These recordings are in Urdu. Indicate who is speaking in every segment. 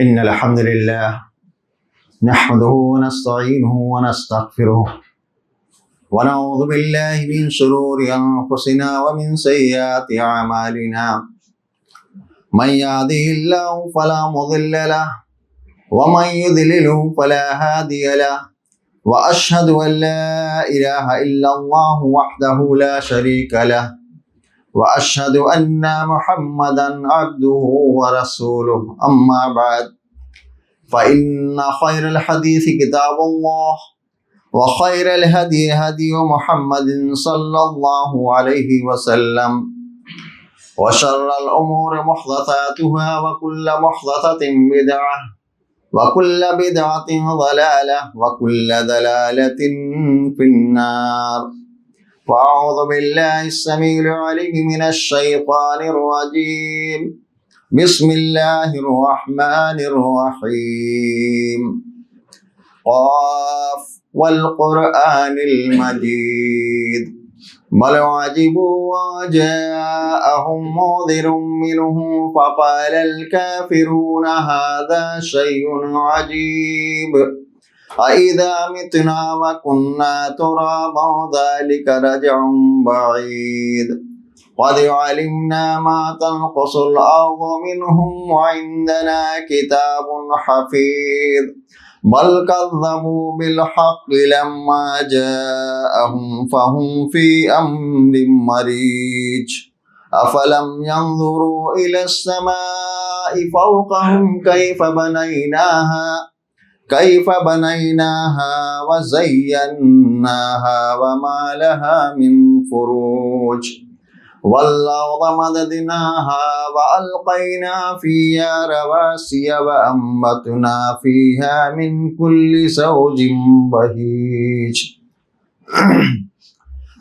Speaker 1: إن الحمد لله نحمده ونستعينه ونستغفره ونعوذ بالله من شرور أنفسنا ومن سيئات أعمالنا من يهده الله فلا مضل له ومن يضلله فلا هادي له وأشهد أن لا إله إلا الله وحده لا شريك له وأشهد أن محمدا عبده ورسوله أما بعد فإن خير الحديث كتاب الله وخير الهدي هدي محمد صلى الله عليه وسلم وشر الأمور محدثاتها وكل محدثة بدعة وكل بدعة ضلالة وكل ضلالة في النار فأعوذ بالله السميع العليم من الشيطان الرجيم بسم الله الرحمن الرحيم قاف والقرآن المجيد بل عجبوا وجاءهم منذر منهم فقال الكافرون هذا شيء عجيب أإذا متنا وكنا ترابا ذلك رجع بعيد قد علمنا ما تنقص الأرض منهم وعندنا كتاب حفيظ بل كذبوا بالحق لما جاءهم فهم في أمر مريج أفلم ينظروا إلى السماء فوقهم كيف بنيناها وزيناها وما لها من فروج والأرض مددناها وألقينا فيها رواسي وأنبتنا فيها من كل زوج بهيج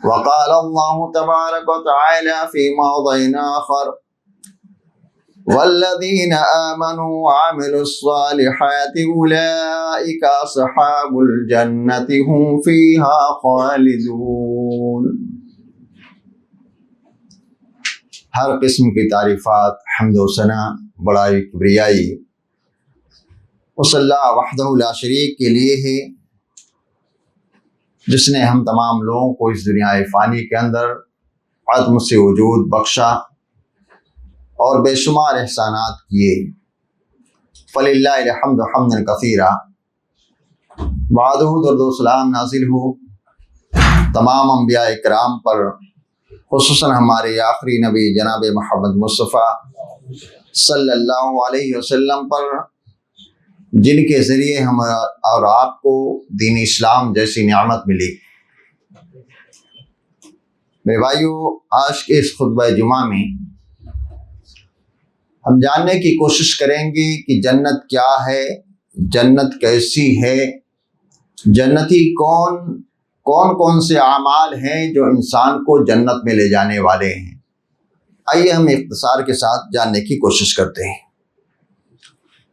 Speaker 1: وقال الله تبارك وتعالى في موضع آخر والذين آمنوا وعملوا الصالحات أولئك أصحاب الجنة هم فيها خالدون۔ ہر قسم کی تعریفات حمد و ثنا بڑائی کبریائی اس اللہ وحدہ لا شریک کے لیے ہے جس نے ہم تمام لوگوں کو اس دنیا فانی کے اندر عدم سے وجود بخشا اور بے شمار احسانات کیے۔ فللہ الحمد حمدا کثیرا۔ بعد درود و سلام نازل ہو تمام انبیاء کرام پر، خصوصاً ہمارے آخری نبی جناب محمد مصطفیٰ صلی اللہ علیہ وسلم پر، جن کے ذریعے ہم اور آپ کو دین اسلام جیسی نعمت ملی۔ میرے بھائیو، آج کے اس خطبہ جمعہ میں ہم جاننے کی کوشش کریں گے کہ جنت کیا ہے، جنت کیسی ہے، جنتی کون سے اعمال ہیں جو انسان کو جنت میں لے جانے والے ہیں۔ آئیے ہم اختصار کے ساتھ جاننے کی کوشش کرتے ہیں۔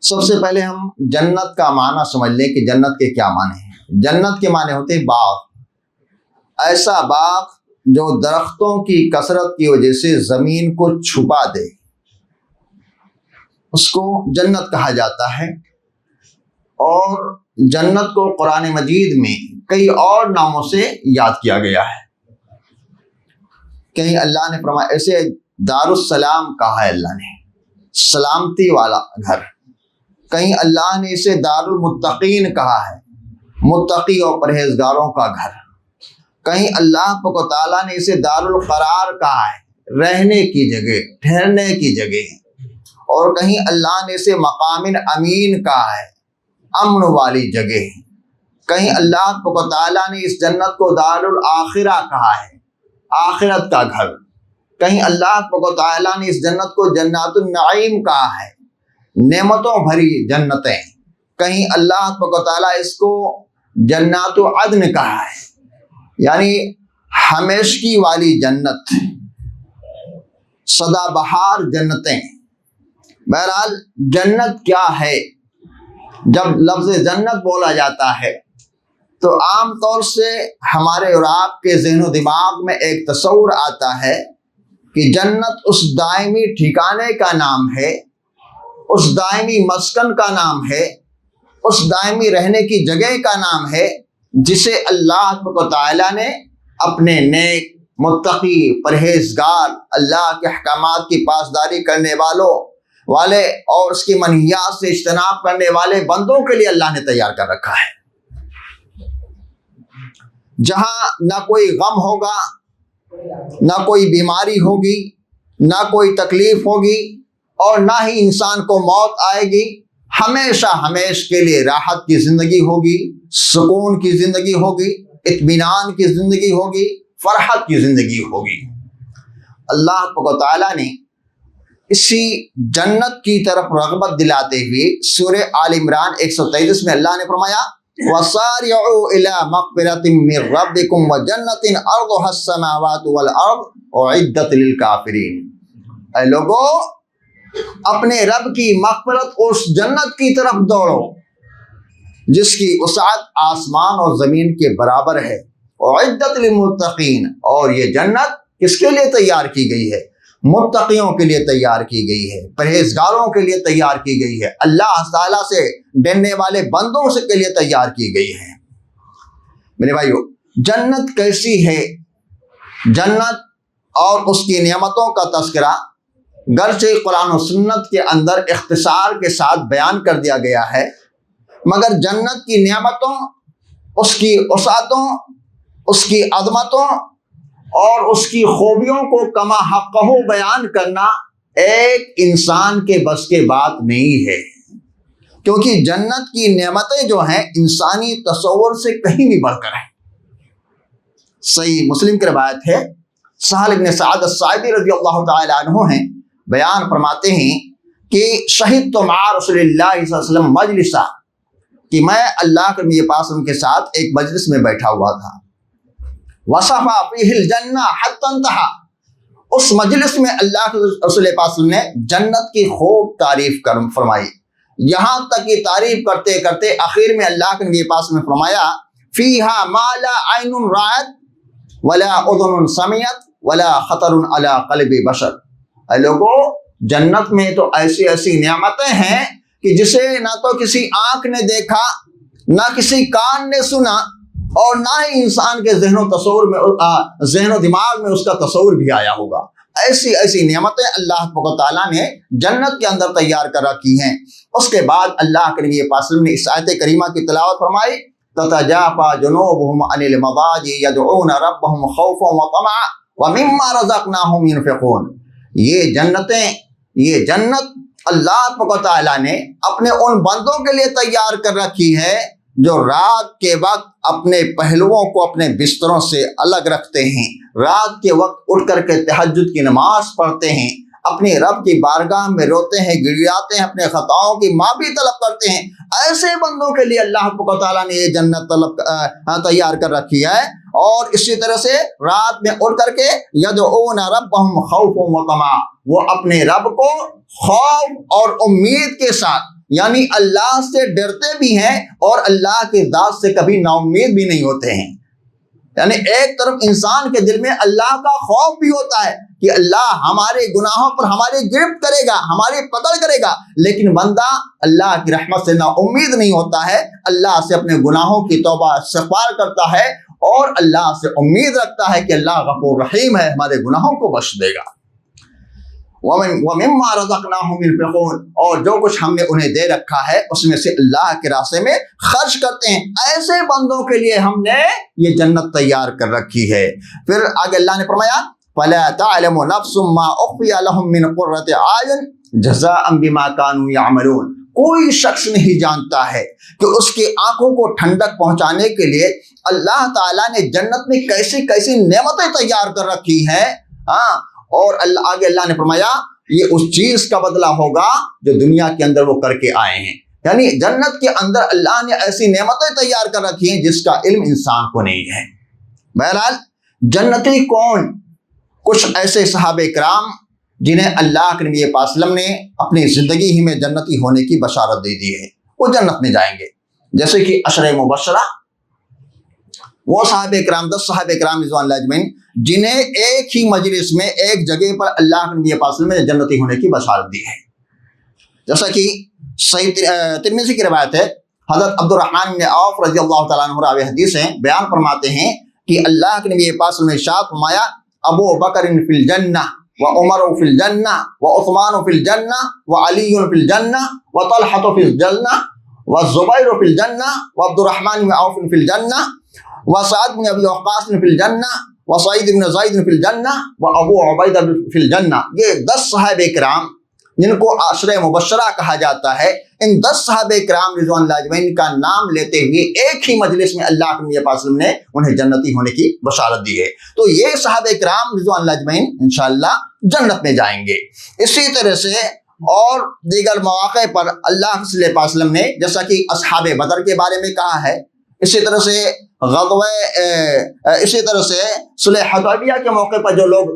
Speaker 1: سب سے پہلے ہم جنت کا معنی سمجھ لیں کہ جنت کے کیا معنی ہیں۔ جنت کے معنی ہوتے ہیں باغ، ایسا باغ جو درختوں کی کثرت کی وجہ سے زمین کو چھپا دے، اس کو جنت کہا جاتا ہے۔ اور جنت کو قرآن مجید میں کئی اور ناموں سے یاد کیا گیا ہے۔ کہیں اللہ نے فرمایا، ایسے دارالسلام کہا ہے اللہ نے، سلامتی والا گھر۔ کہیں اللہ نے اسے دارالمتقین کہا ہے، متقی اور پرہیزگاروں کا گھر۔ کہیں اللہ تعالیٰ نے اسے دارالقرار کہا ہے، رہنے کی جگہ، ٹھہرنے کی جگہ۔ اور کہیں اللہ نے اسے مقام امین کہا ہے، امن والی جگہ۔ کہیں اللہ تعالیٰ نے اس جنت کو دارالآخرہ کہا ہے، آخرت کا گھر۔ کہیں اللہ تعالیٰ نے اس جنت کو جنات النعیم کہا ہے، نعمتوں بھری جنتیں۔ کہیں اللہ تعالیٰ اس کو جنات عدن کہا ہے، یعنی ہمیشگی والی جنت، سدا بہار جنتیں۔ بہرحال جنت کیا ہے؟ جب لفظ جنت بولا جاتا ہے تو عام طور سے ہمارے اور آپ کے ذہن و دماغ میں ایک تصور آتا ہے کہ جنت اس دائمی ٹھکانے کا نام ہے اس دائمی مسکن کا نام ہے، اس دائمی رہنے کی جگہ کا نام ہے جسے اللہ تعالیٰ نے اپنے نیک، متقی، پرہیزگار، اللہ کے احکامات کی پاسداری کرنے والے اور اس کی منہیات سے اجتناب کرنے والے بندوں کے لیے اللہ نے تیار کر رکھا ہے، جہاں نہ کوئی غم ہوگا، نہ کوئی بیماری ہوگی، نہ کوئی تکلیف ہوگی، اور نہ ہی انسان کو موت آئے گی۔ ہمیشہ ہمیشہ کے لیے راحت کی زندگی ہوگی، سکون کی زندگی ہوگی، اطمینان کی زندگی ہوگی، فرحت کی زندگی ہوگی۔ اللہ تعالیٰ نے اسی جنت کی طرف رغبت دلاتے ہوئے سورہ آل عمران 133 میں اللہ نے فرمایا وَسَارِعُوا إِلَىٰ مَغْفِرَةٍ مِّن رَّبِّكُمْ وَجَنَّةٍ عَرْضُهَا السَّمَاوَاتُ وَالْأَرْضُ أُعِدَّتْ لِلْكَافِرِينَ۔ اے لوگو، اپنے رب کی مغفرت اس جنت کی طرف دوڑو جس کی وسعت آسمان اور زمین کے برابر ہے، اعدت للمتقین، اور یہ جنت کس کے لیے تیار کی گئی ہے؟ متقیوں کے لیے تیار کی گئی ہے، پرہیزگاروں کے لیے تیار کی گئی ہے، اللہ تعالیٰ سے ڈرنے والے بندوں سے کے لیے تیار کی گئی ہے۔ میرے بھائیو، جنت کیسی ہے؟ جنت اور اس کی نعمتوں کا تذکرہ گرچہ قرآن و سنت کے اندر اختصار کے ساتھ بیان کر دیا گیا ہے، مگر جنت کی نعمتوں، اس کی وسعتوں، اس کی عظمتوں اور اس کی خوبیوں کو کما حقہ بیان کرنا ایک انسان کے بس کے بات نہیں ہے، کیونکہ جنت کی نعمتیں جو ہیں انسانی تصور سے کہیں بھی بڑھ کر ہیں۔ صحیح مسلم کی روایت ہے، سہل بن سعد الساعدی رضی اللہ تعالی عنہ ہیں، بیان فرماتے ہیں کہ شہدت مع رسول اللہ صلی اللہ علیہ وسلم مجلسا، کہ میں اللہ کے نبی پاک کے ساتھ ایک مجلس میں بیٹھا ہوا تھا، وصف فیہ الجنہ حتی انتہا، اس مجلس میں اللہ کے رسول پاک نے جنت کی خوب تعریف فرمائی، یہاں تک کہ تعریف کرتے کرتے آخر میں اللہ کے نبی پاک نے فرمایا فیہا ما لا عین رأت ولا اذن سمعت ولا خطر علی قلب بشر۔ اے لوگو، جنت میں تو ایسی ایسی نعمتیں ہیں کہ جسے نہ تو کسی آنکھ نے دیکھا، نہ کسی کان نے سنا، اور نہ ہی انسان کے ذہن و دماغ میں اس کا تصور بھی آیا ہوگا۔ ایسی ایسی نعمتیں اللہ تعالیٰ نے جنت کے اندر تیار کر رکھی ہیں۔ اس کے بعد اللہ کے نبی پاک نے اس آیت کریمہ کی تلاوت فرمائی تتجافى جنوبهم عن المضاجع يدعون ربهم خوفا وطمعا ومما رزقناهم ينفقون۔ یہ جنت اللہ تعالیٰ نے اپنے ان بندوں کے لیے تیار کر رکھی ہے جو رات کے وقت اپنے پہلوؤں کو اپنے بستروں سے الگ رکھتے ہیں، رات کے وقت اٹھ کر کے تہجد کی نماز پڑھتے ہیں، اپنے رب کی بارگاہ میں روتے ہیں، گڑگڑاتے ہیں، اپنے خطاؤں کی معافی طلب کرتے ہیں۔ ایسے بندوں کے لیے اللہ تعالیٰ نے یہ جنت تیار کر رکھی ہے۔ اور اسی طرح سے رات میں اٹھ کر کے یدعون ربهم خوفا وطمعا، وہ اپنے رب کو خوف اور امید کے ساتھ، یعنی اللہ سے ڈرتے بھی ہیں اور اللہ کی ذات سے کبھی نا امید بھی نہیں ہوتے ہیں۔ یعنی ایک طرف انسان کے دل میں اللہ کا خوف بھی ہوتا ہے کہ اللہ ہمارے گناہوں پر ہماری گرفت کرے گا، ہماری پکڑ کرے گا، لیکن بندہ اللہ کی رحمت سے نا امید نہیں ہوتا ہے، اللہ سے اپنے گناہوں کی توبہ استغفار کرتا ہے اور اللہ سے امید رکھتا ہے کہ اللہ غفور رحیم ہے، ہمارے گناہوں کو بخش دے گا۔ وَمِمَّا رَزَقْنَاهُمْ يُنْفِقُونَ، اور جو کچھ ہم نے انہیں دے رکھا ہے اس میں سے اللہ کے راستے میں خرچ کرتے ہیں۔ ایسے بندوں کے لیے ہم نے یہ جنت تیار کر رکھی ہے۔ پھر آگے اللہ نے فرمایا فَلَا تَعْلَمُ نَفْسٌ مَّا أُخْفِيَ لَهُم مِّن قُرَّةِ أَعْيُنٍ جَزَاءً بِمَا كَانُوا يَعْمَلُونَ۔ کوئی شخص نہیں جانتا ہے کہ اس کی آنکھوں کو ٹھنڈک پہنچانے کے لیے اللہ تعالیٰ نے جنت میں کیسی کیسی نعمتیں تیار کر رکھی ہیں۔ اور آگے اللہ نے فرمایا یہ اس چیز کا بدلہ ہوگا جو دنیا کے اندر وہ کر کے آئے ہیں۔ یعنی جنت کے اندر اللہ نے ایسی نعمتیں تیار کر رکھی ہیں جس کا علم انسان کو نہیں ہے۔ بہرحال جنتی کون؟ کچھ ایسے صحابہ کرام جنہیں اللہ کے نبی پاک صلی اللہ علیہ وسلم نے اپنی زندگی ہی میں جنتی ہونے کی بشارت دے دی ہے، وہ جنت میں جائیں گے، جیسے کہ عشرہ مبشرہ، وہ صحابہ کرام 10 صحابہ کرام رضوان اللہ اجمعین جنہیں ایک ہی مجلس میں ایک جگہ پر اللہ کے نبی پاک صلی اللہ علیہ وسلم نے جنتی ہونے کی بشارت دی ہے۔ جیسا کہ صحیح ترمذی کی روایت ہے، حضرت عبد الرحمن بن عوف رضی اللہ تعالیٰ عنہ راوی حدیث ہیں، بیان فرماتے ہیں کہ اللہ کے نبی پاک نے ارشاد فرمایا ابو بکر فی الجنہ وعمر فی الجنہ وعثمان فی الجنہ وعلی فی الجنہ وطلحہ فی الجنہ والزبیر فی الجنہ وعبد الرحمن بن عوف فی الجنہ وسعد بن ابی وقاص فی الجنہ وسعید بن زید فی الجنہ وابو عبیدہ فی الجنہ۔ یہ 10 صحابہ کرام جن کو عشرہ مبشرہ کہا جاتا ہے، ان 10 صحابہ کرام رضوان اللہ اجمعین کا نام لیتے ہوئے ایک ہی مجلس میں اللہ کے نبی پاک صلی اللہ علیہ وسلم نے انہیں جنتی ہونے کی بشارت دی ہے۔ تو یہ صحابہ کرام رضوان اللہ اجمعین انشاءاللہ جنت میں جائیں گے۔ اسی طرح سے اور دیگر مواقع پر اللہ کے صلی اللہ علیہ وسلم نے جیسا کہ اصحاب بدر کے بارے میں کہا ہے، اسی طرح سے اسی طرح سے صلح حدیبیہ کے موقع پر جو لوگ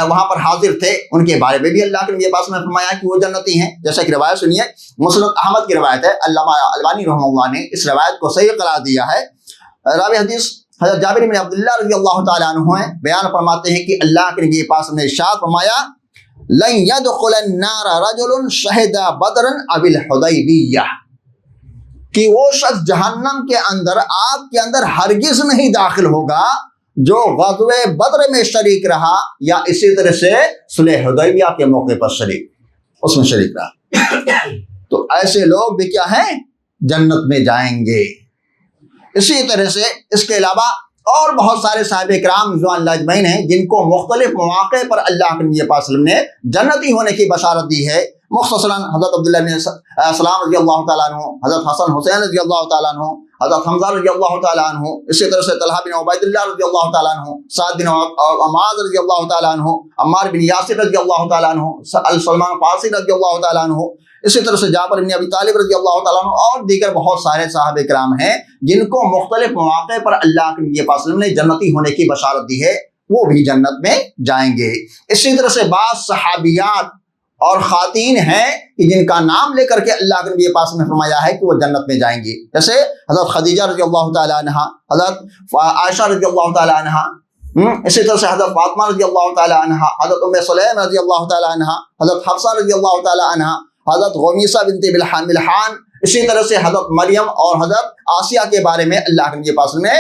Speaker 1: وہاں پر حاضر تھے ان کے بارے میں بھی اللہ کے نبی پاک نے فرمایا کہ وہ جنتی ہیں۔ جیسا کہ روایت سنیے، مسند احمد کی روایت ہے، علامہ البانی رحمہ اللہ نے اس روایت کو صحیح قرار دیا ہے۔ راوی حدیث حضرت جابر بن عبداللہ رضی اللہ تعالیٰ عنہ ہیں، بیان فرماتے ہیں کہ اللہ کے نبی پاک نے ارشاد فرمایا لن يدخل النار رجل شهد بدرا او الحدیبیہ، کہ وہ شخص جہنم کے اندر آگ کے اندر ہرگز نہیں داخل ہوگا جو غزوہ بدر میں شریک رہا یا اسی طرح سے صلح حدیبیہ کے موقع پر اس میں شریک رہا۔ تو ایسے لوگ بھی کیا ہیں؟ جنت میں جائیں گے۔ اسی طرح سے اس کے علاوہ اور بہت سارے صحابہ کرام رضوان اللہ اجمعین ہیں جن کو مختلف مواقع پر اللہ کے نبی پاک صلی اللہ علیہ وسلم نے جنتی ہونے کی بشارت دی ہے۔ مختصراً حضرت عبداللہ بن سلام رضی اللہ تعالیٰ عنہ، حضرت حسن حسین رضی اللہ تعالیٰ عنہ، حضرت حمزہ رضی اللہ تعالیٰ عنہ، اسی طرح سے طلحہ بن عبید اللہ رضی اللہ تعالیٰ عنہ، سعد بن معاذ رضی اللہ تعالیٰ عنہ، عمار بن یاسر رضی اللہ تعالیٰ عنہ، سلمان فارسی رضی اللہ تعالیٰ عنہ، اسی طرح سے جعفر بن ابی طالب رضی اللہ تعالیٰ عنہ اور دیگر بہت سارے صحابہ کرام ہیں جن کو مختلف مواقع پر اللہ کے نبی پاک صلی اللہ علیہ وسلم نے جنتی ہونے کی بشارت دی ہے، وہ بھی جنت میں جائیں گے۔ اسی طرح سے بعض صحابیات اور خواتین ہیں کہ جن کا نام لے کر کے اللہ کے نبی پاک نے فرمایا ہے کہ وہ جنت میں جائیں گی، جیسے حضرت خدیجہ رضی اللہ تعالیٰ عنہ، حضرت عائشہ رضی اللہ تعالیٰ عنہ، اسی طرح سے حضرت فاطمہ رضی اللہ تعالیٰ عنہ، حضرت ام سلیم رضی اللہ تعالیٰ عنہ، حضرت حفصہ رضی اللہ تعالیٰ عنہ، حضرت غمیسہ بنت ملحان، اسی طرح سے حضرت مریم اور حضرت آسیہ کے بارے میں اللہ کے نبی پاک نے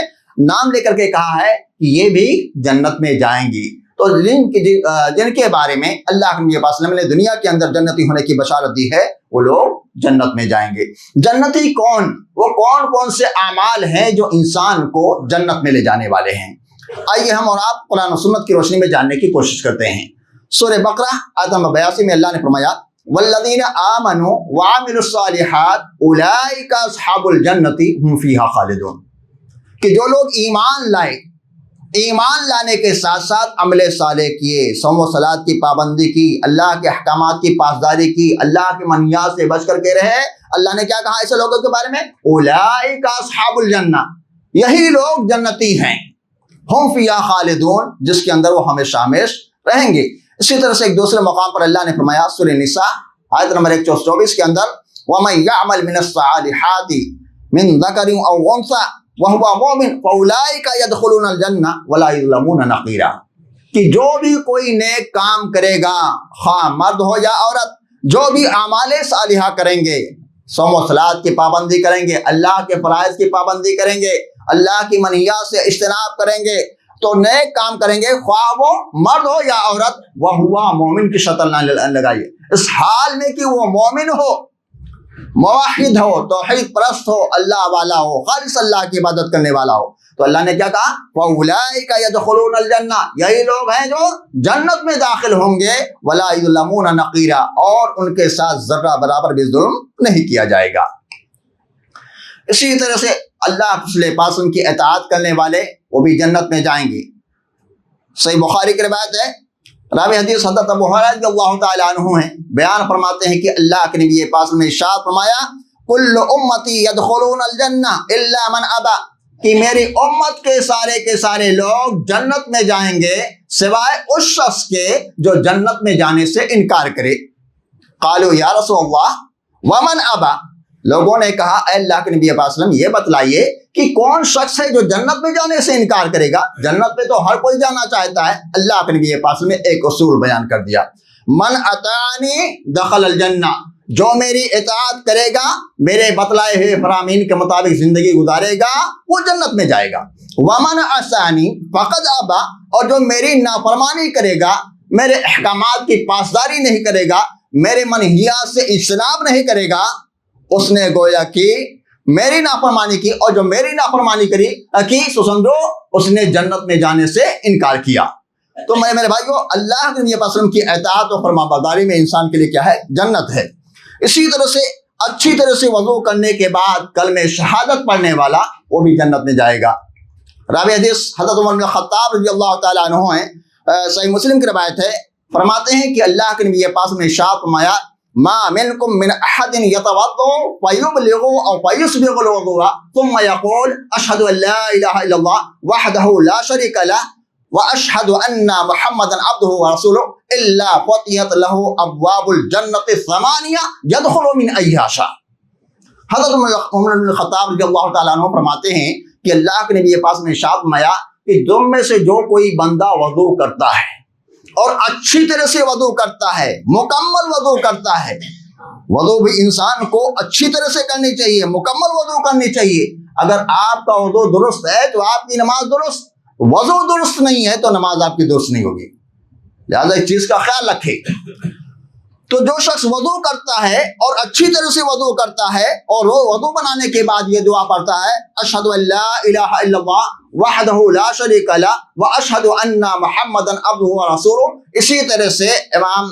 Speaker 1: نام لے کر کے کہا ہے کہ یہ بھی جنت میں جائیں گی۔ تو جن کے بارے میں اللہ کے نبی پاک نے دنیا کے اندر جنتی ہونے کی بشارت دی ہے وہ لوگ جنت میں جائیں گے۔ جنتی کون؟ وہ کون سے اعمال ہیں جو انسان کو جنت میں لے جانے والے ہیں؟ آئیے ہم اور آپ قرآن و سنت کی روشنی میں جاننے کی کوشش کرتے ہیں۔ سورہ بقرہ آیت نمبر 82 میں اللہ نے فرمایا والذین آمنوا وعملوا الصالحات اولئک اصحاب الجنۃ هم فیہا خالدون، کہ جو لوگ ایمان لائے، ایمان لانے کے ساتھ ساتھ عمل صالح کیے، صوم و صلاۃ کی پابندی کی، اللہ کے احکامات کی پاسداری کی، اللہ کے منہیات سے بچ کر کے رہے، اللہ نے کیا کہا ایسے لوگوں کے بارے میں؟ اولئک اصحاب الجنہ، یہی لوگ جنتی ہیں، ہم فیہا خالدون، جس کے اندر وہ ہمیشہ ہمیشہ رہیں گے۔ اسی طرح سے ایک دوسرے مقام پر اللہ نے فرمایا سورہ نساء آیت نمبر 124 کے اندر وَمَن يَعْمَلْ مِنَ الصَّالِحَاتِ مِن ذَكَرٍ أَوْ أُنثَىٰ وَهُوَ مُؤْمِنٌ فَأُولَٰئِكَ يَدْخُلُونَ الْجَنَّةَ وَلَا يُظْلَمُونَ نَقِيرًا، کہ جو بھی کوئی نیک کام کرے گا، خواہ مرد ہو یا عورت، جو بھی اعمال صالحہ کریں گے، صوم و صلاۃ کی پابندی کریں گے، اللہ کے فرائض کی پابندی کریں گے، اللہ کی منہیات سے اجتناب کریں گے، تو نیک کام کریں گے، خواہ وہ مرد ہو یا عورت، وہ ہوا مومن کی شکل نہ لگائیے، اس حال میں کہ وہ مومن ہو، موحد ہو، توحید پرست ہو، اللہ والا ہو، خالص اللہ کی عبادت کرنے والا ہو۔ تو اللہ نے کیا کہا؟ وَأُولَٰئِكَ يَدْخُلُونَ الْجَنَّةَ، یہی لوگ ہیں جو جنت میں داخل ہوں گے، وَلَا يُظْلَمُونَ نَقِيرًا، اور ان کے ساتھ ذرہ برابر بھی ظلم نہیں کیا جائے گا۔ اسی طرح سے اللہ کے پاس ان کی اطاعت کرنے والے وہ بھی جنت میں جائیں گے۔ صحیح بخاری کی روایت ہے، راوی حدیث حضرت ابو ہریرہ رضی اللہ تعالیٰ عنہ ہیں، بیان فرماتے ہیں کہ اللہ کے نبی پاک نے ارشاد فرمایا کل امتی یدخلون الجنہ الا من ابا، کہ میری امت کے سارے لوگ جنت میں جائیں گے سوائے اس شخص کے جو جنت میں جانے سے انکار کرے۔ قالوا یا رسول اللہ ومن ابا، لوگوں نے کہا اے اللہ کے نبی پاک صلی اللہ علیہ وسلم یہ بتلائیے کہ کون شخص ہے جو جنت میں جانے سے انکار کرے گا؟ جنت میں تو ہر کوئی جانا چاہتا ہے۔ اللہ کے نبی پاک صلی اللہ علیہ وسلم نے ایک اصول بیان کر دیا، من اطاعنی دخل الجنہ، جو میری اطاعت کرے گا، میرے بتلائے ہوئے فرامین کے مطابق زندگی گزارے گا، وہ جنت میں جائے گا۔ ومن عصانی فقد ابا، اور جو میری نافرمانی کرے گا، میرے احکامات کی پاسداری نہیں کرے گا، میرے منہیات سے اجتناب نہیں کرے گا، اس نے گویا کہ میری نافرمانی کی، اور جو میری نافرمانی کی سو سمجھو اس نے جنت میں جانے سے انکار کیا۔ تو میرے بھائیو، اللہ کے نبی صلی اللہ علیہ وسلم کی اطاعت و فرما برداری میں انسان کے لیے کیا ہے؟ جنت ہے۔ اسی طرح سے اچھی طرح سے وضو کرنے کے بعد کلمہ شہادت پڑھنے والا وہ بھی جنت میں جائے گا۔ راوی حدیث حضرت عمر بن الخطاب رضی اللہ تعالیٰ عنہ ہیں، صحیح مسلم کی روایت ہے، فرماتے ہیں کہ اللہ کے نبی پاک نے ارشاد فرمایا، ما منکم من احد یتوضا فیبلغ او فیسبغ الوضوء ثم یقول اشہد ان لا الہ الا اللہ وحدہ لا شریک لہ واشہد ان محمدا عبدہ ورسولہ الا فتحت لہ ابواب الجنۃ الثمانیہ یدخل من ایہا شاء۔ حضرت عمر بن الخطاب رضی اللہ تعالیٰ عنہ فرماتے ہیں کہ اللہ کے نبی پاک نے ارشاد فرمایا کہ تم میں سے جو کوئی بندہ وضو کرتا ہے اور اچھی طرح سے وضو کرتا ہے، مکمل وضو کرتا ہے، وضو بھی انسان کو اچھی طرح سے کرنی چاہیے، مکمل وضو کرنی چاہیے۔ اگر آپ کا وضو درست ہے تو آپ کی نماز درست، وضو درست نہیں ہے تو نماز آپ کی درست نہیں ہوگی، لہذا اس چیز کا خیال رکھے۔ تو جو شخص وضو کرتا ہے اور اچھی طرح سے وضو کرتا ہے اور وہ وضو بنانے کے بعد یہ دعا پڑھتا ہے، اشہد ان لا الہ الا اللہ وحدہ لا شریک لہ واشہد ان محمدا عبدہ ورسولہ، اسی طرح سے امام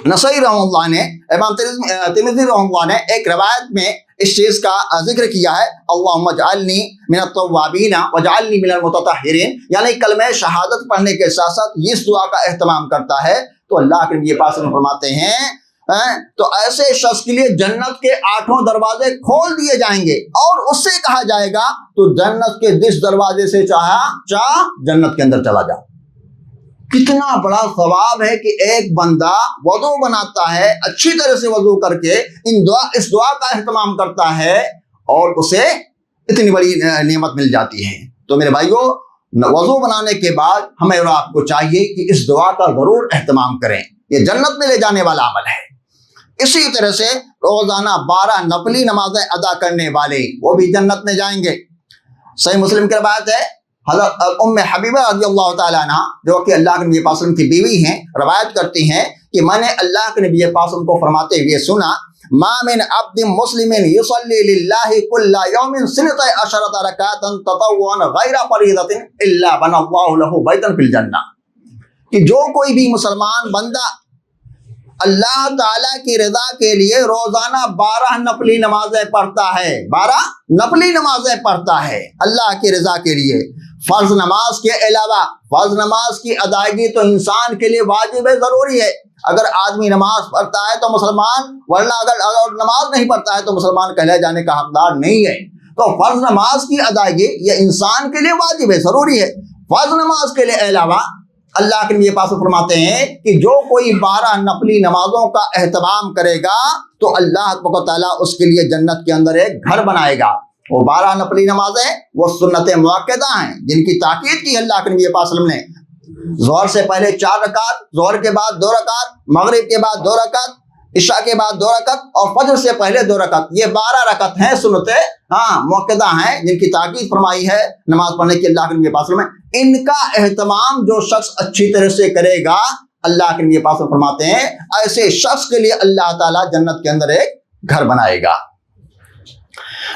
Speaker 1: نسائی رحمہ اللہ نے، امام ترمذی رحمہ اللہ نے ایک روایت میں اس چیز کا ذکر کیا ہے، اللہم اجعلنی من التوابین واجعلنی من المتطہرین، یعنی کلمہ شہادت پڑھنے کے ساتھ ساتھ اس دعا کا اہتمام کرتا ہے تو اللہ کے نبی پاک فرماتے ہیں تو ایسے شخص کے لیے جنت کے 8 دروازے کھول دیے جائیں گے، اور اس سے کہا جائے گا تو جنت کے جس دروازے سے چاہ جنت کے اندر چلا جا۔ کتنا بڑا ثواب ہے کہ ایک بندہ وضو بناتا ہے، اچھی طرح سے وضو کر کے اس دعا کا اہتمام کرتا ہے اور اسے اتنی بڑی نعمت مل جاتی ہے۔ تو میرے بھائیو، وضو بنانے کے بعد ہمیں اور آپ کو چاہیے کہ اس دعا کا ضرور اہتمام کریں، یہ جنت میں لے جانے والا عمل ہے۔ اسی طرح سے روزانہ 12 نفلی نمازیں ادا کرنے والے وہ بھی جنت میں جائیں گے۔ صحیح مسلم کی روایت ہے، حضرت ام حبیبہ رضی اللہ تعالیٰ عنہ جو کہ اللہ کے نبی پاک کی بیوی ہیں، روایت کرتی ہیں کہ میں نے اللہ کے نبی پاک کو فرماتے ہوئے سنا، ما من عبد مسلم یصلی للہ کل یوم 12 رکعۃ تطوعا غیر فریضۃ الا بنى اللہ لہ بیتا فی الجنہ، کہ جو کوئی بھی مسلمان بندہ اللہ تعالیٰ کی رضا کے لیے روزانہ 12 نفلی نمازیں پڑھتا ہے، 12 نفلی نمازیں پڑھتا ہے اللہ کی رضا کے لیے، فرض نماز کے علاوہ فرض نماز کی ادائیگی تو انسان کے لیے واجب ہے، ضروری ہے۔ اگر آدمی نماز پڑھتا ہے تو مسلمان، ورنہ اگر نماز نہیں پڑھتا ہے تو مسلمان کہلائے جانے کا حقدار نہیں ہے۔ تو فرض نماز کی ادائیگی یہ انسان کے لیے واجب ہے، ضروری ہے۔ فرض نماز کے علاوہ اللہ کے نبی پاک فرماتے ہیں کہ جو کوئی 12 نفلی نمازوں کا اہتمام کرے گا تو اللہ تعالیٰ اس کے لیے جنت کے اندر ایک گھر بنائے گا۔ وہ 12 نفلی نمازیں وہ سنت مؤکدہ ہیں جن کی تاکید کی اللہ کے نبی پاک صلی اللہ علیہ وسلم نے۔ ظہر سے پہلے 4 رکعت، ظہر کے بعد 2 رکعت، مغرب کے بعد 2 رکعت، عشاء کے بعد 2 رکعت اور فجر سے پہلے 2 رکعت، یہ 12 رکعت ہیں سنتیں مؤکدہ ہیں جن کی تاکید فرمائی ہے نماز پڑھنے کی اللہ کے نبی پاک صلی اللہ علیہ وسلم۔ ان کا اہتمام جو شخص اچھی طرح سے کرے گا، اللہ کے نبی پاک فرماتے ہیں ایسے شخص کے لیے اللہ تعالیٰ جنت کے اندر ایک گھر بنائے گا۔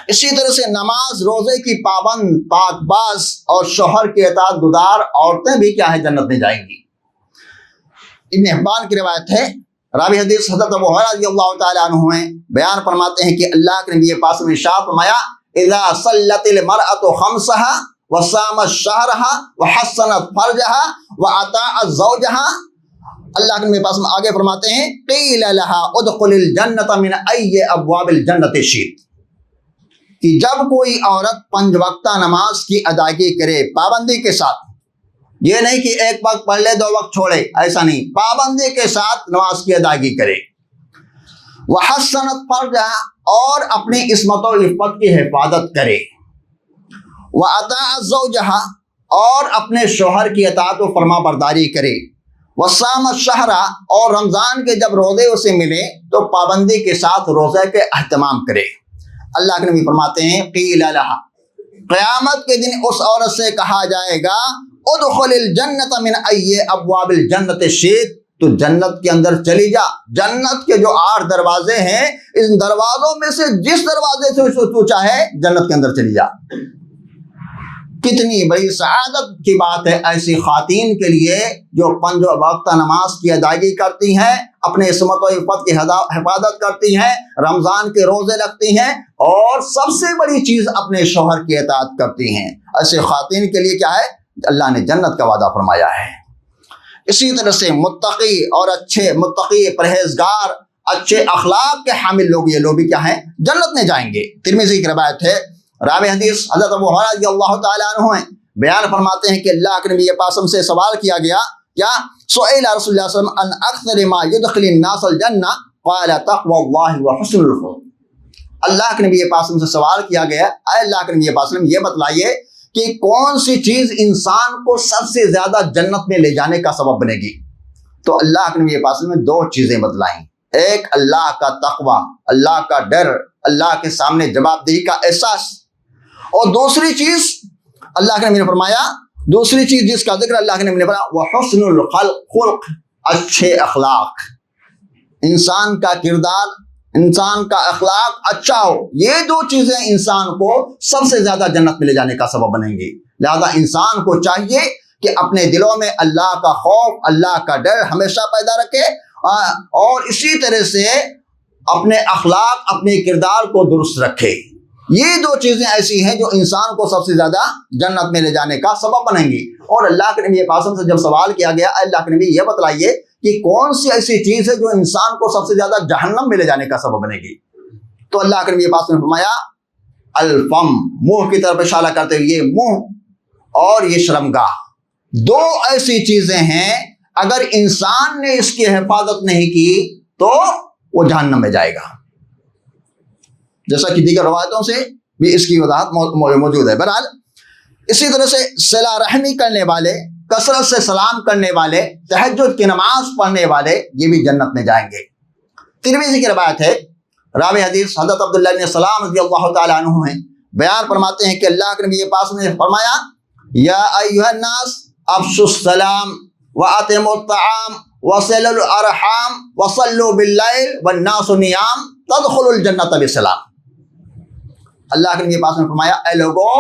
Speaker 1: اسی طرح سے نماز روزے کی پابند، پاک باز اور شوہر کے اطاعت گزار عورتیں بھی کیا ہے؟ جنت میں جائیں گی۔ ابن حبان کی روایت ہے، راوی حدیث حضرت ابو ہریرہ رضی اللہ تعالیٰ عنہ ہیں، بیان فرماتے ہیں کہ اللہ کے نبی پاک نے ارشاد فرمایا، اذا صلت المرأة خمسها وصامت شهرها وحسنت فرجها واطاعت زوجها، اللہ کے نبی پاک آگے فرماتے ہیں، قیل لها ادخل الجنة من ای ابواب الجنة شئت، کہ جب کوئی عورت 5 وقتہ نماز کی ادائیگی کرے پابندی کے ساتھ، یہ نہیں کہ ایک وقت پڑھ لے 2 وقت چھوڑے، ایسا نہیں، پابندی کے ساتھ نماز کی ادائیگی کرے، وحسنت فرجها، اور اپنی عصمت و عفت کی حفاظت کرے، واطاعت زوجها، اور اپنے شوہر کی اطاعت و فرما برداری کرے، وصام الشہر، اور رمضان کے جب روزے اسے ملے تو پابندی کے ساتھ روزے کے اہتمام کرے۔ اللہ کے نبی فرماتے ہیں قیل لہا، قیامت کے دن اس عورت سے کہا جائے گا ادخل الجنت من ای ابواب الجنت شئت، تو جنت کے اندر چلی جا، جنت کے جو 8 دروازے ہیں ان دروازوں میں سے جس دروازے سے تو چاہے جنت کے اندر چلی جا۔ کتنی بڑی سعادت کی بات ہے ایسی خواتین کے لیے جو 5 وقتہ نماز کی ادائیگی کرتی ہیں، اپنے عصمت و عفت کی حفاظت کرتی ہیں، رمضان کے روزے رکھتی ہیں، اور سب سے بڑی چیز اپنے شوہر کی اطاعت کرتی ہیں۔ ایسے خواتین کے لیے کیا ہے؟ اللہ نے جنت کا وعدہ فرمایا ہے۔ اسی طرح سے متقی اور اچھے متقی پرہیزگار اچھے اخلاق کے حامل لوگ، یہ لوگ بھی کیا ہیں؟ جنت میں جائیں گے۔ ترمذی کی روایت ہے، راوی حدیث حضرت ابو ہریرہ رضی اللہ تعالیٰ عنہ ہیں، بیان فرماتے ہیں کہ اللہ کے نبی پاک سے سوال کیا گیا، کیا سئل رسول اللہ صلی اللہ علیہ وسلم عن اکثر ما يدخل الناس الجنہ قال تقوی اللہ وحسن الخلق۔ اللہ کے نبی پاک سے سوال کیا گیا، اے اللہ کے نبی پاک یہ بتلائیے کہ کون سی چیز انسان کو سب سے زیادہ جنت میں لے جانے کا سبب بنے گی؟ تو اللہ کے نبی پاک نے 2 چیزیں بتلائیں، ایک اللہ کا تقوی، اللہ کا ڈر، اللہ کے سامنے جوابدہی کا احساس، اور دوسری چیز اللہ کے نبی نے فرمایا، دوسری چیز جس کا ذکر اللہ کے نبی نے فرمایا وہ حسن الخلق، اچھے اخلاق، انسان کا کردار، انسان کا اخلاق اچھا ہو، یہ 2 چیزیں انسان کو سب سے زیادہ جنت میں لے جانے کا سبب بنیں گی۔ لہذا انسان کو چاہیے کہ اپنے دلوں میں اللہ کا خوف، اللہ کا ڈر ہمیشہ پیدا رکھے، اور اسی طرح سے اپنے اخلاق، اپنے کردار کو درست رکھے۔ یہ 2 چیزیں ایسی ہیں جو انسان کو سب سے زیادہ جنت میں لے جانے کا سبب بنیں گی۔ اور اللہ کے نبی پاک سے جب سوال کیا گیا، اللہ کے نبی یہ بتلائیے کہ کون سی ایسی چیز ہے جو انسان کو سب سے زیادہ جہنم میں لے جانے کا سبب بنے گی؟ تو اللہ کے نبی پاک نے فرمایا الفم، منہ کی طرف اشارہ کرتے ہوئے، یہ منہ اور یہ شرمگاہ، 2 ایسی چیزیں ہیں اگر انسان نے اس کی حفاظت نہیں کی تو وہ جہنم میں جائے گا، جیسا کہ دیگر روایتوں سے بھی اس کی وضاحت موجود ہے۔ بہرحال اسی طرح سے صلہ رحمی کرنے والے، کثرت سے سلام کرنے والے، تہجد کی نماز پڑھنے والے، یہ بھی جنت میں جائیں گے۔ ترمذی کی روایت ہے، راوی حدیث حضرت عبداللہ بن سلام رضی اللہ تعالیٰ عنہ ہیں، بیان فرماتے ہیں کہ اللہ کے نبی پاک نے فرمایا یا ایھا الناس افشوا السلام واطعموا الطعام وصلوا الارحام وصلوا باللیل والناس نیام تدخلوا الجنۃ بسلام۔ اللہ کے نبی پاک نے فرمایا اے لوگوں،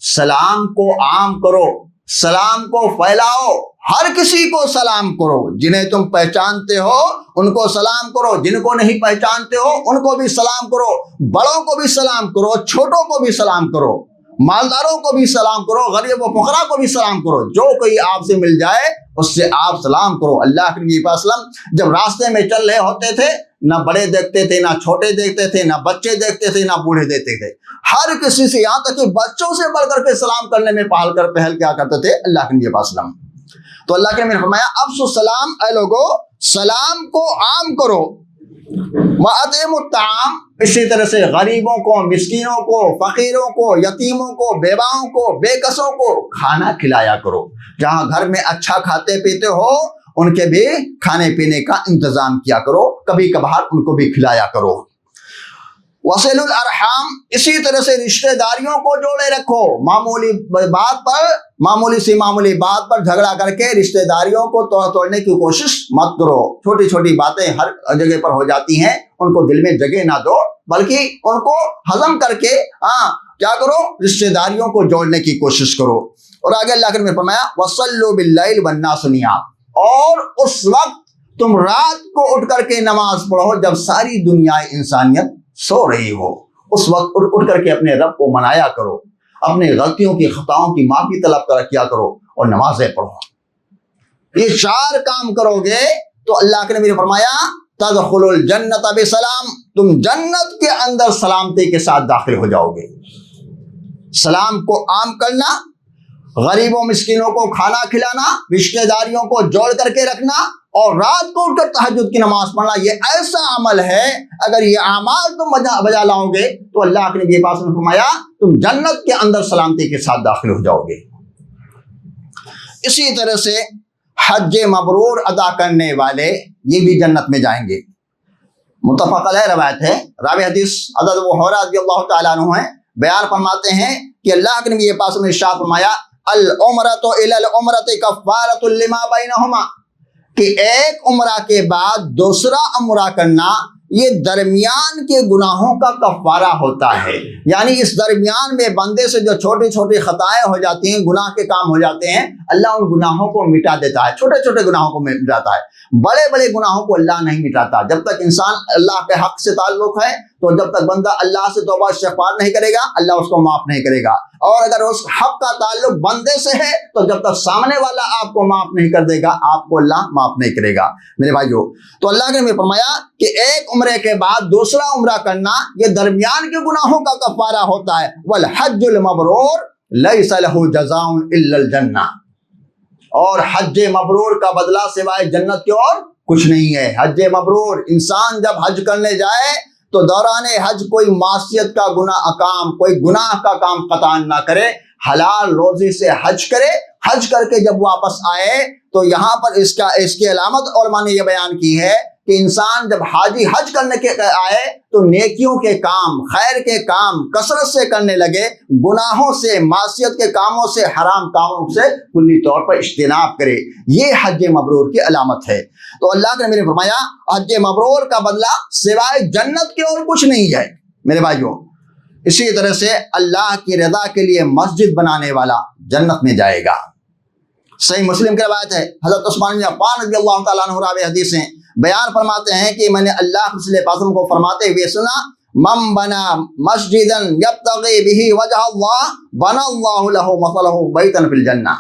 Speaker 1: سلام کو عام کرو، سلام کو پھیلاؤ، ہر کسی کو سلام کرو، جنہیں تم پہچانتے ہو ان کو سلام کرو، جن کو نہیں پہچانتے ہو ان کو بھی سلام کرو، بڑوں کو بھی سلام کرو، چھوٹوں کو بھی سلام کرو، مالداروں کو بھی سلام کرو، غریب و فقراء کو بھی سلام کرو، جو کوئی آپ سے مل جائے اس سے آپ سلام کرو۔ اللہ کے نبی صلی اللہ علیہ وسلم جب راستے میں چل رہے ہوتے تھے، نہ بڑے دیکھتے تھے، نہ چھوٹے دیکھتے تھے، نہ بچے دیکھتے تھے، نہ بوڑھے دیکھتے تھے، ہر کسی سے، یہاں تک کہ بچوں سے بڑھ کر کے سلام کرنے میں پہل کیا کرتے تھے اللہ کے نبی صلی اللہ علیہ وسلم۔ تو اللہ کے نبی نے فرمایا افشوا السلام، اے لوگو سلام کو عام کرو، وَأَطْعِمُوا الطَّعَامَ، اسی طرح سے غریبوں کو، مسکینوں کو، فقیروں کو، یتیموں کو، بیواؤں کو، بے کسوں کو کھانا کھلایا کرو۔ جہاں گھر میں اچھا کھاتے پیتے ہو ان کے بھی کھانے پینے کا انتظام کیا کرو، کبھی کبھار ان کو بھی کھلایا کرو۔ وصل الارحام، اسی طرح سے رشتہ داریوں کو جوڑے رکھو، معمولی بات پر جھگڑا کر کے رشتہ داریوں کو توڑنے کی کوشش مت کرو۔ چھوٹی چھوٹی باتیں ہر جگہ پر ہو جاتی ہیں، ان کو دل میں جگہ نہ دو، بلکہ ان کو ہضم کر کے کیا کرو، رشتہ داریوں کو جوڑنے کی کوشش کرو۔ اور آگے اللہ کے نبی نے فرمایا وصلوا باللیل والناس نیام، اور اس وقت تم رات کو اٹھ کر کے نماز پڑھو جب ساری دنیا انسانیت سو رہی ہو، اس وقت اٹھ کر کے اپنے رب کو منایا کرو، اپنے غلطیوں کی خطاؤں کی معافی طلب کیا کرو اور نمازیں پڑھو۔ یہ 4 کام کرو گے تو اللہ کے نبی نے فرمایا تدخلوا الجنۃ بسلام، تم جنت کے اندر سلامتی کے ساتھ داخل ہو جاؤ گے۔ سلام کو عام کرنا، غریبوں مسکینوں کو کھانا کھلانا، رشتہ داریوں کو جوڑ کر کے رکھنا، اور رات کو اٹھ کر تہجد کی نماز پڑھنا، یہ ایسا عمل ہے اگر یہ اعمال تم بجا لاؤ گے تو اللہ کے نبی پاک نے فرمایا تم جنت کے اندر سلامتی کے ساتھ داخل ہو جاؤ گے۔ اسی طرح سے حج مبرور ادا کرنے والے یہ بھی جنت میں جائیں گے۔ متفق علیہ روایت ہے۔ راوی حدیث حضرت ابو ہریرہ رضی اللہ تعالیٰ عنہ ہیں، بیان فرماتے ہیں کہ اللہ کے نبی پاک نے ارشاد فرمایا العمرۃ الی العمرۃ کفارۃ لما بینہما، کہ ایک عمرہ کے بعد دوسرا عمرہ کرنا یہ درمیان کے گناہوں کا کفارہ ہوتا ہے۔ یعنی اس درمیان میں بندے سے جو چھوٹی چھوٹی خطائیں ہو جاتی ہیں، گناہ کے کام ہو جاتے ہیں، اللہ ان گناہوں کو مٹا دیتا ہے، چھوٹے چھوٹے گناہوں کو مٹاتا ہے، بڑے بڑے گناہوں کو اللہ نہیں مٹاتا۔ جب تک انسان اللہ کے حق سے تعلق ہے تو جب تک بندہ اللہ سے توبہ استغفار نہیں کرے گا، اللہ اس کو معاف نہیں کرے گا، اور اگر اس حق کا تعلق بندے سے ہے تو جب تک سامنے والا آپ کو معاف نہیں کر دے گا، آپ کو اللہ معاف نہیں کرے گا۔ میرے بھائیو، تو اللہ نے ہمیں فرمایا کہ ایک عمرے کے بعد دوسرا عمرہ کرنا یہ درمیان کے گناہوں کا کفارہ ہوتا ہے۔ والحج المبرور لیس لہ جزاء الا الجنہ، اور حج مبرور کا بدلہ سوائے جنت کے اور کچھ نہیں ہے۔ حج مبرور، انسان جب حج کرنے جائے تو دوران حج کوئی معصیت کا کوئی گناہ کا کام قطعا نہ کرے، حلال روزی سے حج کرے، حج کر کے جب واپس آئے تو یہاں پر اس کی علامت علماء نے یہ بیان کی ہے کہ انسان جب حاجی حج کرنے کے آئے تو نیکیوں کے کام، خیر کے کام کثرت سے کرنے لگے، گناہوں سے، معصیت کے کاموں سے، حرام کاموں سے کلی طور پر اجتناب کرے۔ یہ حج مبرور کی علامت ہے۔ تو اللہ نے میرے فرمایا حج مبرور کا بدلہ سوائے جنت کے اور کچھ نہیں ہے۔ میرے بھائیوں، اسی طرح سے اللہ کی رضا کے لیے مسجد بنانے والا جنت میں جائے گا۔ صحیح مسلم کی روایت ہے، حضرت عثمان بن عفان رضی اللہ تعالیٰ عنہ راوی حدیث ہیں، بیان فرماتے ہیں کہ میں نے اللہ کے رسول پاک کو فرماتے ہوئے سنا من بنا مسجدا یبتغی بہ وجہ اللہ بنا اللہ لہ مثلہ بیتا فی الجنہ،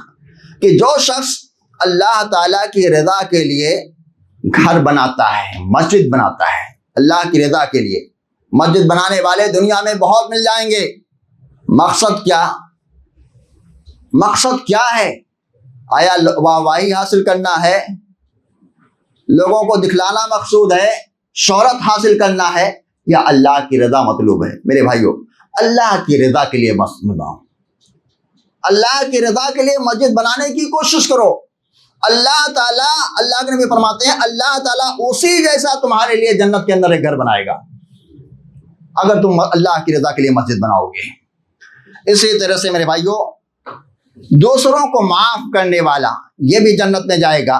Speaker 1: کہ جو شخص اللہ تعالیٰ کی رضا کے لیے گھر بناتا ہے، مسجد بناتا ہے اللہ کی رضا کے لیے، مسجد بنانے والے دنیا میں بہت مل جائیں گے۔ مقصد کیا؟ مقصد کیا ہے؟ آیا واہواہی حاصل کرنا ہے، لوگوں کو دکھلانا مقصود ہے، شہرت حاصل کرنا ہے، یا اللہ کی رضا مطلوب ہے؟ میرے بھائیوں، اللہ کی رضا کے لیے مسجد بناؤ، اللہ کی رضا کے لیے مسجد بنانے کی کوشش کرو۔ اللہ تعالیٰ، اللہ کے نبی فرماتے ہیں اللہ تعالیٰ اسی جیسا تمہارے لیے جنت کے اندر ایک گھر بنائے گا اگر تم اللہ کی رضا کے لیے مسجد بناؤ گے۔ اسی طرح سے میرے بھائیوں، دوسروں کو معاف کرنے والا یہ بھی جنت میں جائے گا۔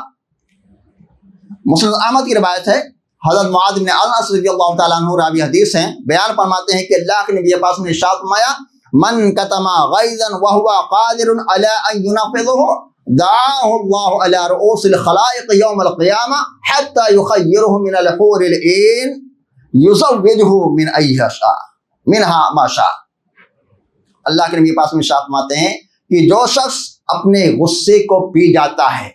Speaker 1: مسند احمد کی روایت ہے، حضرت معاذ بن انس رضی اللہ تعالیٰ عنہ راوی حدیث ہیں، بیان فرماتے ہیں کہ اللہ کے نبی پاک نے ارشاد فرمایا من کتم غیظا وهو قادر على ان ينفذه دعاه الله على رؤوس الخلائق يوم القيامة حتى يخيره من الحور العين يزوجه من أيها شاء منها ما شاء۔ اللہ کے نبی پاک میں ارشاد فرماتے ہیں کہ جو شخص اپنے غصے کو پی جاتا ہے،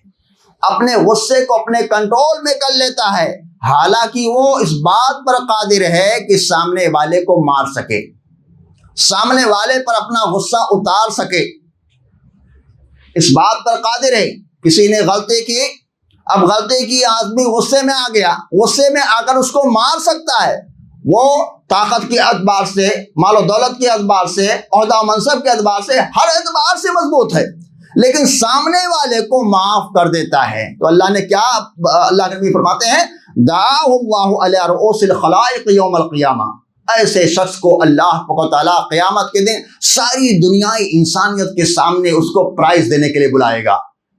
Speaker 1: اپنے غصے کو اپنے کنٹرول میں کر لیتا ہے، حالانکہ وہ اس بات پر قادر ہے کہ سامنے والے کو مار سکے، سامنے والے پر اپنا غصہ اتار سکے، اس بات پر قادر ہے۔ کسی نے غلطی کی، اب غلطی کی آدمی غصے میں آ گیا، غصے میں آ کر اس کو مار سکتا ہے، وہ طاقت کے اعتبار سے، مال و دولت کے اعتبار سے، عہدہ و منصب کے اعتبار سے، ہر اعتبار سے مضبوط ہے، لیکن سامنے والے کو معاف کر دیتا ہے۔ تو اللہ نے کیا، اللہ کے نبی فرماتے ہیں دعاہ اللہ علی رؤوس الخلائق یوم القیامہ، ایسے شخص کو اللہ تعالیٰ قیامت کے دن ساری دنیائی انسانیت کے سامنے اس کو پرائز دینے کے لیے بلائے گا۔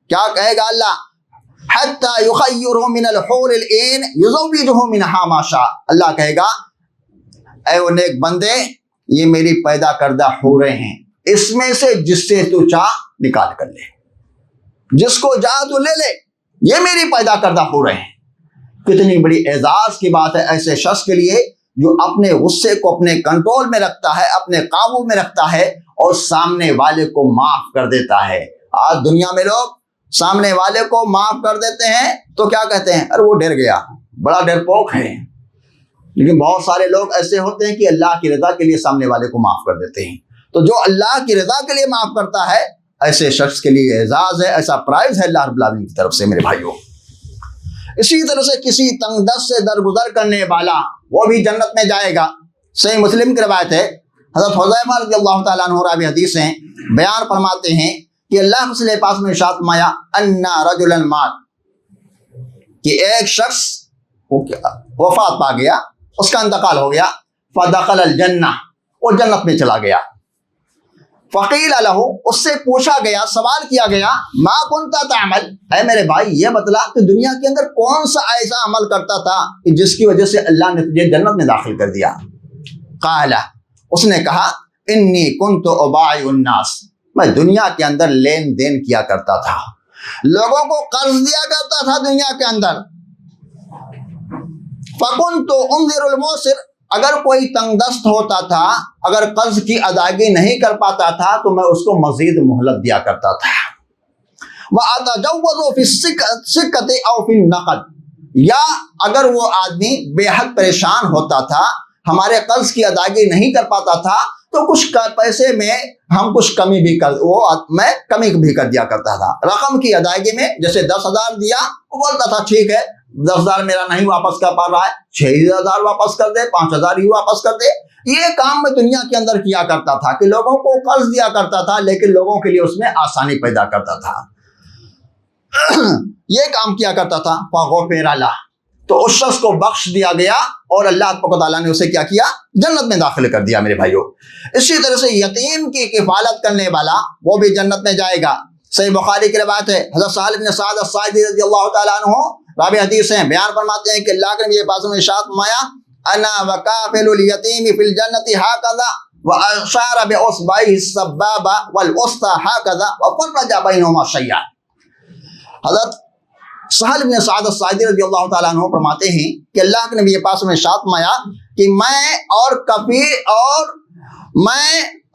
Speaker 1: کیا کہے گا اللہ؟ حتی یخیرہ من الحور العین یزوجہ منہا ما شاء، اللہ کہے گا اے وہ نیک بندے، یہ میری پیدا کردہ حوریں ہیں، اس میں سے جس سے تو چاہ نکال کر لے، جس کو چاہ تو لے لے، یہ میری پیدا کردہ حوریں ہیں۔ کتنی بڑی اعزاز کی بات ہے ایسے شخص کے لیے جو اپنے غصے کو اپنے کنٹرول میں رکھتا ہے، اپنے قابو میں رکھتا ہے اور سامنے والے کو معاف کر دیتا ہے۔ آج دنیا میں لوگ سامنے والے کو معاف کر دیتے ہیں تو کیا کہتے ہیں؟ ارے وہ ڈر گیا، بڑا ڈرپوک ہے۔ لیکن بہت سارے لوگ ایسے ہوتے ہیں کہ اللہ کی رضا کے لیے سامنے والے کو معاف کر دیتے ہیں۔ تو جو اللہ کی رضا کے لیے معاف کرتا ہے ایسے شخص کے لیے اعزاز ہے، ایسا پرائز ہے اللہ رب العالمین کی طرف سے۔ میرے بھائیوں، اسی طرح سے کسی تنگ دست سے درگزر کرنے والا وہ بھی جنت میں جائے گا۔ صحیح مسلم کی روایت ہے، حضرت حذیفہ رضی اللہ تعالیٰ عنہ راوی حدیث ہیں، بیان فرماتے ہیں کہ اللہ کے رسول پاک نے ارشاد فرمایا انا رجلا مات، کہ ایک شخص وفات پا گیا، اس کا انتقال ہو گیا، فدخل الجنہ، وہ جنت میں چلا گیا، فقیل لہ، اس سے پوچھا گیا، سوال کیا گیا، ما کنت تعمل، اے میرے بھائی یہ بتلا کہ دنیا کے اندر کون سا ایسا عمل کرتا تھا کہ جس کی وجہ سے اللہ نے تجھے جنت میں داخل کر دیا؟ قال، اس نے کہا انی کنت ابایع الناس، میں دنیا کے اندر لین دین کیا کرتا تھا، لوگوں کو قرض دیا کرتا تھا دنیا کے اندر، فکنت انذر الموسر، اگر کوئی تنگ دست ہوتا تھا، اگر قرض کی ادائیگی نہیں کر پاتا تھا تو میں اس کو مزید مہلت دیا کرتا تھا، وَأَتَجَوَّزُ فِي السِّكَّةِ أَوْ فِي النَّقْدِ، یا اگر وہ آدمی بے حد پریشان ہوتا تھا، ہمارے قرض کی ادائیگی نہیں کر پاتا تھا تو کچھ پیسے میں ہم کچھ کمی بھی میں کمی بھی کر دیا کرتا تھا، رقم کی ادائیگی میں جیسے 10,000 دیا، وہ بولتا تھا ٹھیک ہے 10,000 میرا نہیں واپس کر پا رہا ہے، 6,000 واپس کر دے، 5,000 ہی واپس کر دے۔ یہ کام میں دنیا کے اندر کیا کرتا تھا کہ لوگوں کو قرض دیا کرتا تھا، لیکن لوگوں کے لیے اس میں آسانی پیدا کرتا تھا، یہ کام کیا کرتا تھا۔ فغفر لہ، تو اس شخص کو بخش دیا گیا اور اللہ تعالیٰ نے اسے کیا کیا؟ جنت میں داخل کر دیا میرے بھائیوں۔ اسی طرح سے یتیم کی کفالت کرنے والا وہ بھی جنت میں جائے گا۔ صحیح بخاری کی روایت ہے، حضرت سہل بن سعد الساعدی رضی اللہ تعالیٰ عنہ راوی حدیث ہیں، بیان فرماتے ہیں کہ اللہ کے نبی پاک نے ارشاد فرمایا انا وکافل الیتیم فی الجنۃ ھکذا واشار باصبعہ السبابہ والوسطی ھکذا وفرج بینہما شیئا۔ حضرت سہل بن سعد الساعدی رضی اللہ تعالیٰ عنہ فرماتے ہیں کہ اللہ کے نبی پاک نے ارشاد فرمایا کہ میں اور کفیل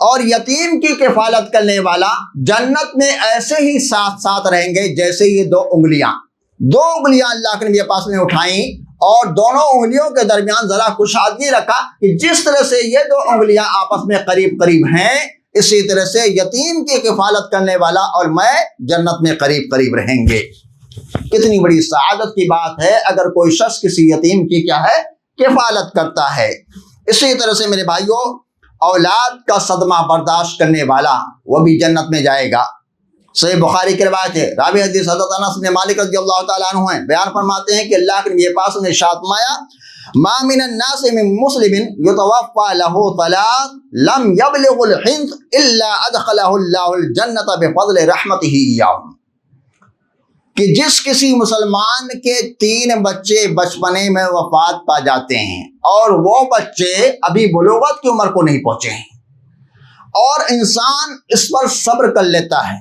Speaker 1: اور یتیم کی کفالت کرنے والا جنت میں ایسے ہی ساتھ ساتھ رہیں گے جیسے یہ دو انگلیاں اللہ کے نبی پاک نے اٹھائیں اور دونوں انگلیوں کے درمیان ذرا کشادگی رکھا کہ جس طرح سے یہ دو انگلیاں آپس میں قریب قریب ہیں، اسی طرح سے یتیم کی کفالت کرنے والا اور میں جنت میں قریب قریب رہیں گے۔ کتنی بڑی سعادت کی بات ہے اگر کوئی شخص کسی یتیم کی کیا ہے؟ کفالت کرتا ہے۔ اسی طرح سے میرے بھائیوں، اولاد کا صدمہ برداشت کرنے والا وہ بھی جنت میں جائے گا۔ صحیح بخاری کی روایت ہے، راوی حدیث حضرت انس بن مالک رضی اللہ تعالیٰ عنہ ہیں، بیان فرماتے ہیں کہ اللہ کے نبی پاک نے ارشاد فرمایا ما من الناس من مسلم يتوفى له ثلاث لم يبلغ الحنث الا ادخله الله الجنة بفضل رحمته اياهم، کہ جس کسی مسلمان کے 3 بچے بچپنے میں وفات پا جاتے ہیں اور وہ بچے ابھی بلوغت کی عمر کو نہیں پہنچے ہیں اور انسان اس پر صبر کر لیتا ہے،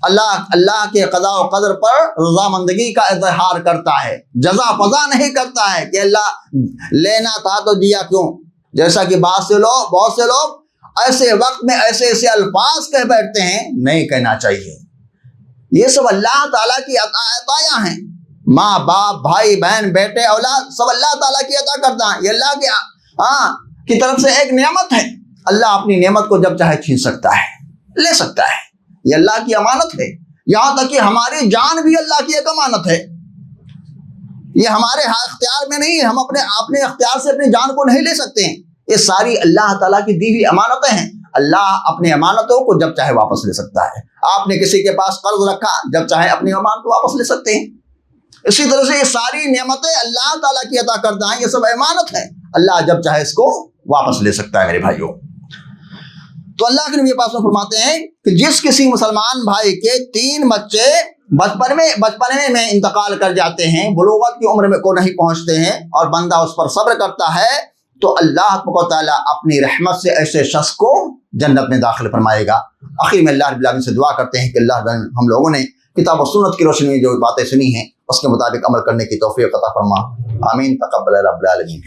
Speaker 1: اللہ کے قضاء و قدر پر رضامندگی کا اظہار کرتا ہے، جزا فضا نہیں کرتا ہے کہ اللہ لینا تھا تو دیا کیوں، جیسا کہ بہت سے لوگ ایسے وقت میں ایسے الفاظ کہہ بیٹھتے ہیں، نہیں کہنا چاہیے۔ یہ سب اللہ تعالیٰ کی عطایا ہیں، ماں باپ بھائی بہن بیٹے اولاد سب اللہ تعالیٰ کی عطا کرتا ہے، یہ اللہ کی طرف سے ایک نعمت ہے۔ اللہ اپنی نعمت کو جب چاہے چھین سکتا ہے، لے سکتا ہے، یہ اللہ کی امانت ہے۔ یہاں تک کہ ہماری جان بھی اللہ کی ایک امانت ہے، یہ ہمارے اختیار میں نہیں ہے، ہم اپنے اختیار سے اپنی جان کو نہیں لے سکتے ہیں، یہ ساری اللہ تعالیٰ کی دی ہوئی امانتیں ہیں۔ اللہ اپنی امانتوں کو جب چاہے واپس لے سکتا ہے۔ آپ نے کسی کے پاس قرض رکھا، جب چاہے اپنی امانت واپس لے سکتے ہیں۔ اسی طرح سے یہ ساری نعمتیں اللہ تعالیٰ کی عطا کردہ ہیں، یہ سب امانت ہے، اللہ جب چاہے اس کو واپس لے سکتا ہے میرے بھائیوں۔ تو اللہ کے نبی پاک فرماتے ہیں کہ جس کسی مسلمان بھائی کے 3 بچے بچپنے میں انتقال کر جاتے ہیں، بلوغت کی عمر میں کو نہیں پہنچتے ہیں اور بندہ اس پر صبر کرتا ہے تو اللہ تعالیٰ اپنی رحمت سے ایسے شخص کو جنت میں داخل فرمائے گا۔ آخر میں اللہ رب العالمین سے دعا کرتے ہیں کہ اللہ ہم لوگوں نے کتاب و سنت کی روشنی میں جو باتیں سنی ہیں اس کے مطابق عمل کرنے کی توفیق عطا فرما، آمین، تقبل رب العالمین۔